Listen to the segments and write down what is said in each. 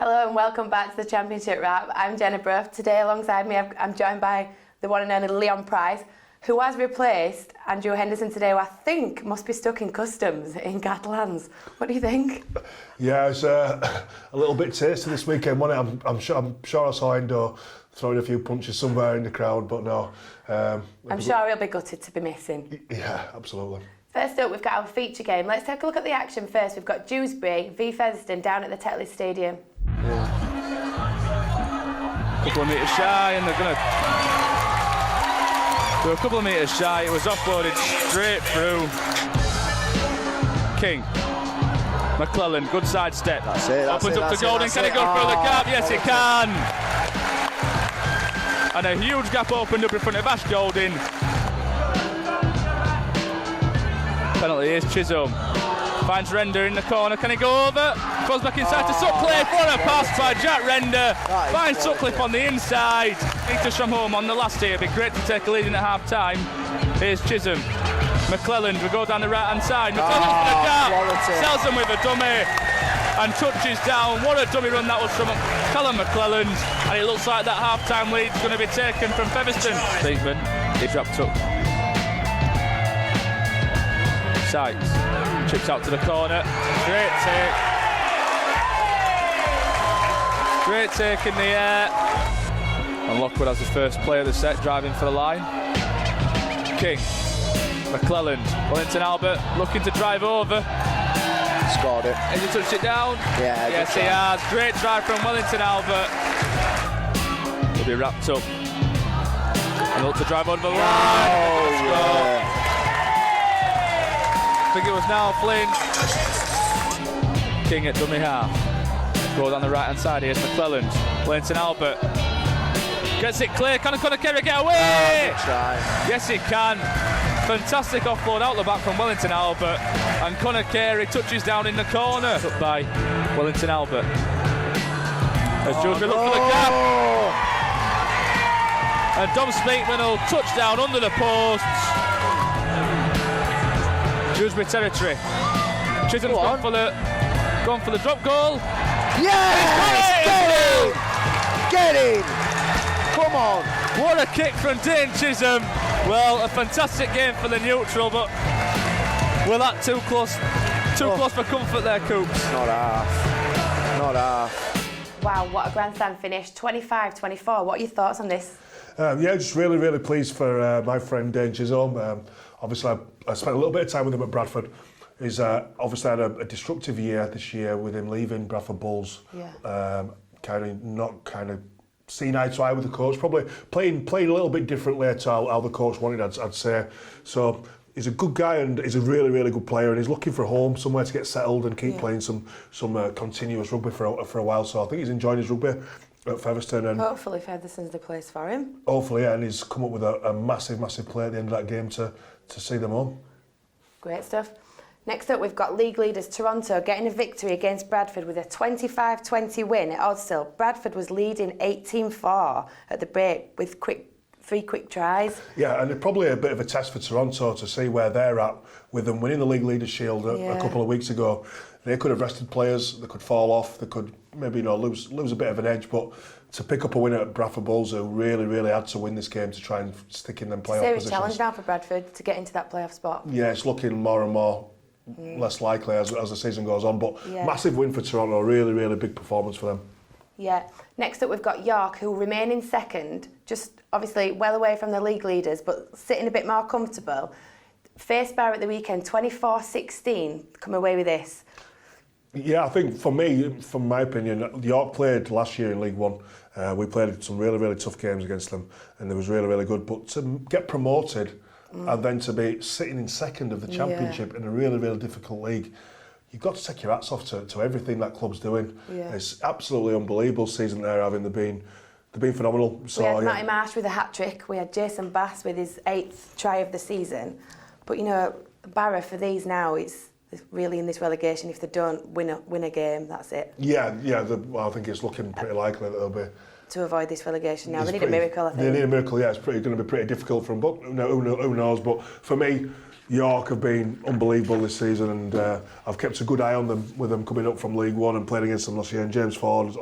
Hello and welcome back to the Championship Wrap. I'm Jenna Bruff. Today alongside me I'm joined by the one and only Leon Price, who has replaced Andrew Henderson today, who I think must be stuck in customs in Catalans. What do you think? Yeah, it's a little bit tasty this weekend, wasn't it? I'm sure I saw Endo throwing a few punches somewhere in the crowd, but no. I'm sure he'll be gutted to be missing. Yeah, absolutely. First up, we've got our feature game. Let's take a look at the action first. We've got Jewsbury v Featherston down at the Tetley Stadium. A couple of metres shy, and they're going to... They're a couple of metres shy. It was offloaded straight through. King. McClellan, good side step. That's it, opens up to Golden. Can he go through the gap? Yes, he can. And a huge gap opened up in front of Ash Golding. Penalty is Chisholm. Finds Render in the corner. Can he go over? Goes back inside to Sutcliffe. What a pass by Jack Render. Finds Sutcliffe on the inside. Just from home on the last here. It'd be great to take a lead in at half time. Here's Chisholm. McClelland will go down the right hand side. McClelland for the gap. Sells him with a dummy. And touches down. What a dummy run that was from Callum McClelland. And it looks like that half time lead is going to be taken from Featherston. Steedman is wrapped up. Sykes chips out to the corner. Great take. Great take in the air. And Lockwood has his first play of the set, driving for the line. King. McClelland. Wellington Albert looking to drive over. Scored it. Has he touched it down? Yeah. Yes, he has. Great drive from Wellington Albert. He'll be wrapped up. And look to drive over the line. Oh, yeah. I think it was now Flynn. King at dummy half. Goes on the right hand side. Here's McClelland. Wellington Albert gets it clear. Can Conor Kerry get away? Yes, he can. Fantastic offload out the back from Wellington Albert. And Conor Carey touches down in the corner. Up by Wellington Albert. As Jewsbury look for the gap. And Dom Speakman will touch down under the posts. Jewsbury territory. Chisholm's gone for the drop goal. Yes! Get in! Come on! What a kick from Dane Chisholm. Well, a fantastic game for the neutral, but we're that too close for comfort there, Coops. Not half. Wow, what a grandstand finish. 25-24. What are your thoughts on this? Yeah, just really, really pleased for my friend Dane Chisholm. Obviously, I spent a little bit of time with him at Bradford. He's obviously had a destructive year this year with him leaving Bradford Bulls. Yeah. Not seen eye to eye with the coach. Probably playing a little bit differently to how the coach wanted, I'd say. So he's a good guy and he's a really, really good player, and he's looking for a home, somewhere to get settled and keep playing some continuous rugby for a while. So I think he's enjoying his rugby at Featherston, and hopefully Featherston's the place for him. Hopefully, yeah, and he's come up with a massive play at the end of that game to see them home. Great stuff. Next up, we've got league leaders Toronto getting a victory against Bradford with a 25-20 win at Oddsall. Bradford was leading 18-4 at the break with three quick tries. Yeah, and it's probably a bit of a test for Toronto to see where they're at with them winning the League Leaders Shield a couple of weeks ago. They could have rested players, they could fall off, they could maybe lose a bit of an edge, but to pick up a win at Bradford Bulls, who really, really had to win this game to try and stick in them playoff Serious positions. challenge now for Bradford to get into that playoff spot. Yeah, it's looking more and more less likely as the season goes on, but massive win for Toronto, really, really big performance for them. Yeah. Next up, we've got York, who remain in second, just obviously well away from the league leaders, but sitting a bit more comfortable. Faced Barrow at the weekend, 24-16, come away with this. Yeah, I think for me, from my opinion, York played last year in League One. We played some really, really tough games against them, and it was really, really good. But to get promoted and then to be sitting in second of the Championship in a really, really difficult league, you've got to take your hats off to everything that club's doing. Yeah. It's absolutely unbelievable season they're having. They've been phenomenal. So, we had Matty Marsh with a hat-trick. We had Jason Bass with his 8th try of the season. But, Barrow for these now, it's really in this relegation. If they don't win a game, that's it. Yeah. I think it's looking pretty likely that they'll be... To avoid this relegation now. They need a miracle, I think. They need a miracle, yeah. It's going to be pretty difficult for them, but who knows? But for me, York have been unbelievable this season, and I've kept a good eye on them with them coming up from League One and playing against them last year. And James Ford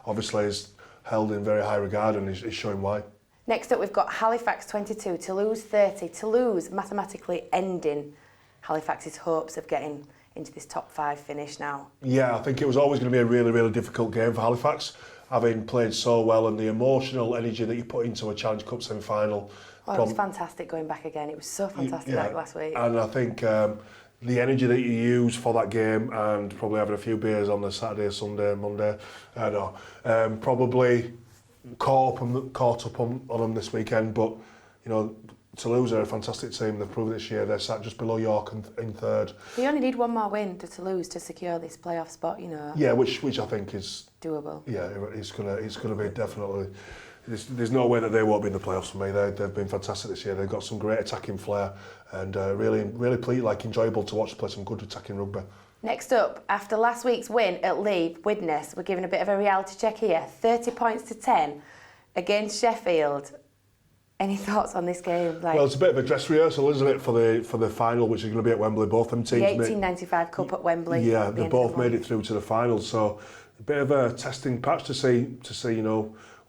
obviously is held in very high regard and is showing why. Next up, we've got Halifax 22, Toulouse 30. Toulouse mathematically ending Halifax's hopes of getting into this top 5 finish now. Yeah, I think it was always going to be a really, really difficult game for Halifax, having played so well, and the emotional energy that you put into a Challenge Cup semi-final. Oh, it was fantastic going back again. It was so fantastic like last week. And I think the energy that you use for that game, and probably having a few beers on the Saturday, Sunday, Monday, probably caught up on them this weekend. But Toulouse are a fantastic team. They've proven this year. They're sat just below York in third. They only need one more win to Toulouse to secure this playoff spot. Yeah, which I think is doable. Yeah, it's gonna be definitely. There's no way that they won't be in the playoffs for me. They've been fantastic this year. They've got some great attacking flair, and really enjoyable to watch play some good attacking rugby. Next up, after last week's win at Leigh, Widnes, we're giving a bit of a reality check here. 30 points to 10 against Sheffield. Any thoughts on this game? Well, it's a bit of a dress rehearsal, isn't it, for the final, which is going to be at Wembley. Both them teams. The 1895 Cup at Wembley. Yeah, they both made it through to the final, so a bit of a testing patch to see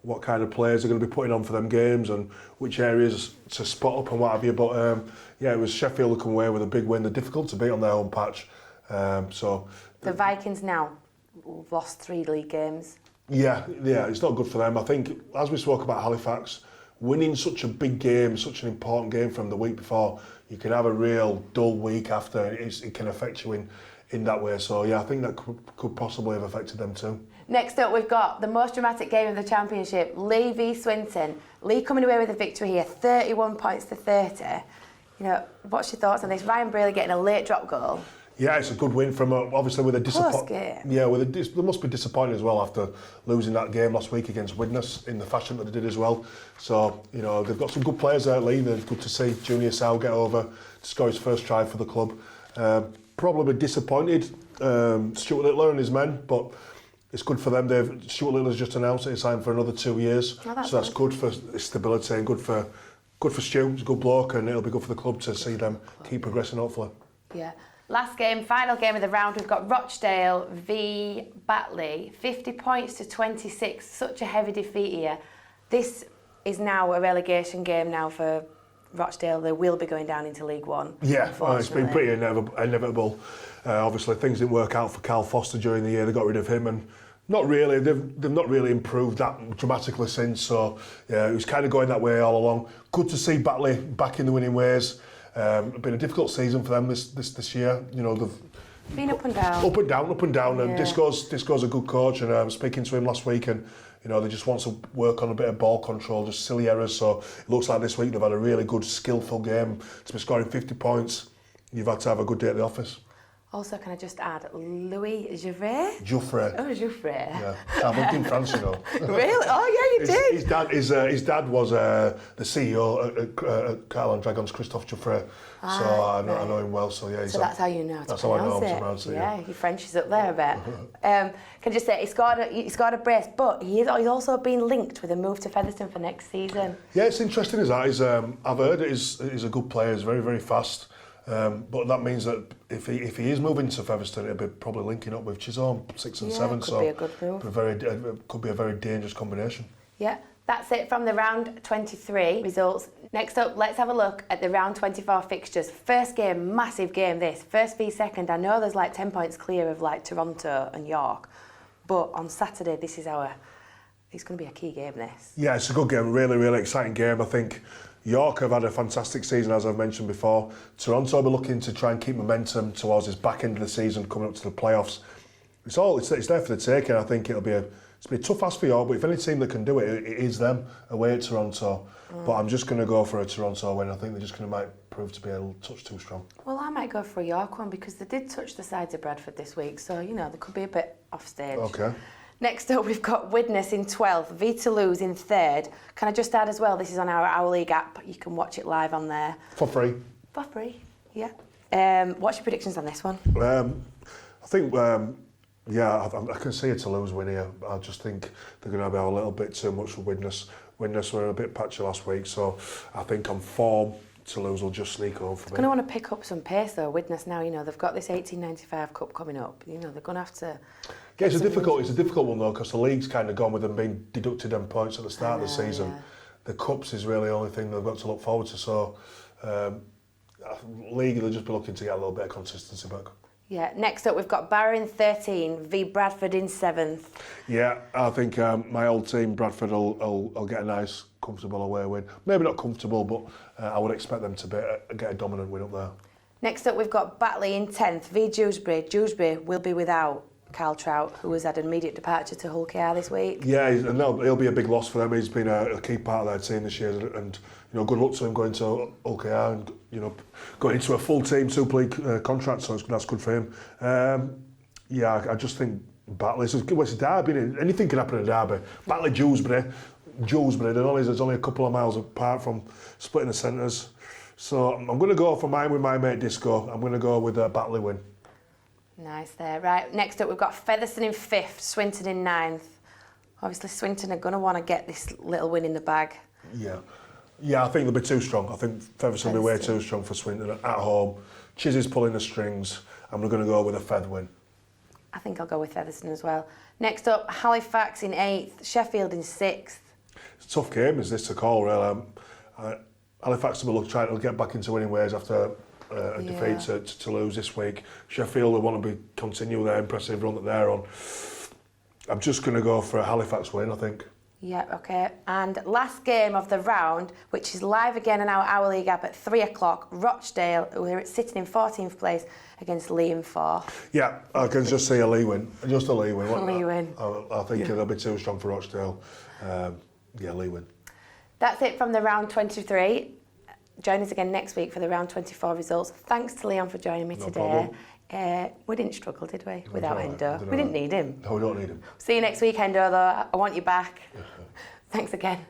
what kind of players are going to be putting on for them games and which areas to spot up and what have you. But it was Sheffield who come away with a big win. They're difficult to beat on their own patch. The Vikings now lost 3 league games. Yeah, it's not good for them. I think, as we spoke about Halifax, winning such a big game, such an important game from the week before, you can have a real dull week after. It can affect you in that way. So yeah, I think that could possibly have affected them too. Next up, we've got the most dramatic game of the championship, Leigh v Swinton. Leigh coming away with a victory here, 31 points to 30. What's your thoughts on this? Ryan Braley getting a late drop goal. Yeah, it's a good win from obviously with a disappointment. Yeah, they must be disappointed as well after losing that game last week against Widnes in the fashion that they did as well. So they've got some good players there at Leigh. They're good to see Junior Sow get over to score his first try for the club. Probably disappointed Stuart Littler and his men, but it's good for them. Stuart Littler's just announced that he's signed for another 2 years, so that's good for stability and good for Stu. He's a good bloke, and it'll be good for the club to see them keep progressing, hopefully. Yeah. Last game, final game of the round, we've got Rochdale v Batley, 50 points to 26. Such a heavy defeat here. This is now a relegation game now for Rochdale. They will be going down into League One. Yeah, it's been pretty inevitable. Obviously, things didn't work out for Carl Foster during the year. They got rid of him, and not really. They've not really improved that dramatically since. So yeah, it was kind of going that way all along. Good to see Batley back in the winning ways. It's been a difficult season for them this year. They've been up and down. Up and down. Yeah. And Disco's a good coach, and I was speaking to him last week, and they just want to work on a bit of ball control, just silly errors. So it looks like this week they've had a really good, skillful game. To be scoring 50 points, you've had to have a good day at the office. Also, can I just add, Louis Jewsbury? Jewsbury. Oh, Jewsbury. Yeah, I've lived in France, Really? Oh, yeah, you did. His dad was the CEO at Carl and Dragons, Christophe Jewsbury. So I know him well. So yeah. So that's how you know how to pronounce it. Yeah, your French is up there a bit. Can I just say he scored a brace, but he's also been linked with a move to Featherston for next season. Yeah, it's interesting as that. I've heard he's a good player. He's very, very fast. But that means that if he is moving to Featherston, it'll be probably linking up with Chisholm 6 and 7. Could be a good move. Could be a very dangerous combination. Yeah, that's it from the round 23 results. Next up, let's have a look at the round 24 fixtures. First game, massive game this. First v second. I know there's 10 points clear of Toronto and York, but on Saturday it's going to be a key game. This. Yeah, it's a good game. Really, really exciting game. I think York have had a fantastic season, as I've mentioned before. Toronto will be looking to try and keep momentum towards this back end of the season, coming up to the playoffs. It's there for the taking. I think it'll be a tough ask for York, but if any team that can do it, it is them away at Toronto. But I'm just going to go for a Toronto win. I think they're just going to might prove to be a little touch too strong. Well, I might go for a York one because they did touch the sides of Bradford this week, so they could be a bit off stage. Okay. Next up, we've got Widnes in 12th, v Toulouse in 3rd. Can I just add as well, this is on our League app. You can watch it live on there. For free. For free, yeah. What's your predictions on this one? I think, I can see a Toulouse win here. I just think they're going to have a little bit too much for Widnes. Widnes were a bit patchy last week, so I think on form, Toulouse will just sneak on for me. Going to want to pick up some pace though, Widnes now, you know, they've got this 1895 Cup coming up, you know, they're going to have to... Yeah, it's a difficult one though, because the league's kind of gone with them being deducted them points at the start of the season. Yeah. The Cups is really the only thing they've got to look forward to, so league they'll just be looking to get a little bit of consistency back. Yeah, next up we've got Barrow in 13 v Bradford in 7th. Yeah, I think my old team, Bradford, will get a nice, comfortable away win. Maybe not comfortable, but I would expect them to get a dominant win up there. Next up we've got Batley in 10th v Jewsbury. Jewsbury will be without Carl Trout, who has had an immediate departure to Hull KR this week. Yeah, he'll be a big loss for them. He's been a key part of their team this year, and you know, good luck to him going to Hull KR and you know, going into a full team Super League contract. So that's good for him. Yeah, I just think Batley. It's a derby. Anything can happen in a derby. Batley, Jewsbury. There's only a couple of miles apart from splitting the centres. So I'm going to go for mine with my mate Disco. I'm going to go with a Batley win. Nice there. Right, next up we've got Featherston in 5th, Swinton in 9th. Obviously Swinton are going to want to get this little win in the bag. Yeah, I think they'll be too strong. I think Featherston will be way too strong for Swinton at home. Chizzy's pulling the strings. I'm going to go with a Feather win. I think I'll go with Featherston as well. Next up, Halifax in 8th, Sheffield in 6th. It's a tough game, is this to call, really. Halifax will try to get back into winning ways after a defeat to Toulouse this week. Sheffield will want to continue their impressive run that they're on. I'm just going to go for a Halifax win, I think. Yeah, okay. And last game of the round, which is live again in our League app at 3 o'clock, Rochdale, who are sitting in 14th place against Lee in 4. Yeah, I can just see a Lee win. Just a Lee win. Lee win. I think they'll be too strong for Rochdale. Yeah, Lee win. That's it from the round 23. Join us again next week for the round 24 results. Thanks to Leon for joining me today. We didn't struggle, did we, without Endo? We didn't need him. No, we don't need him. See you next week, Endo, though. I want you back. Thanks again.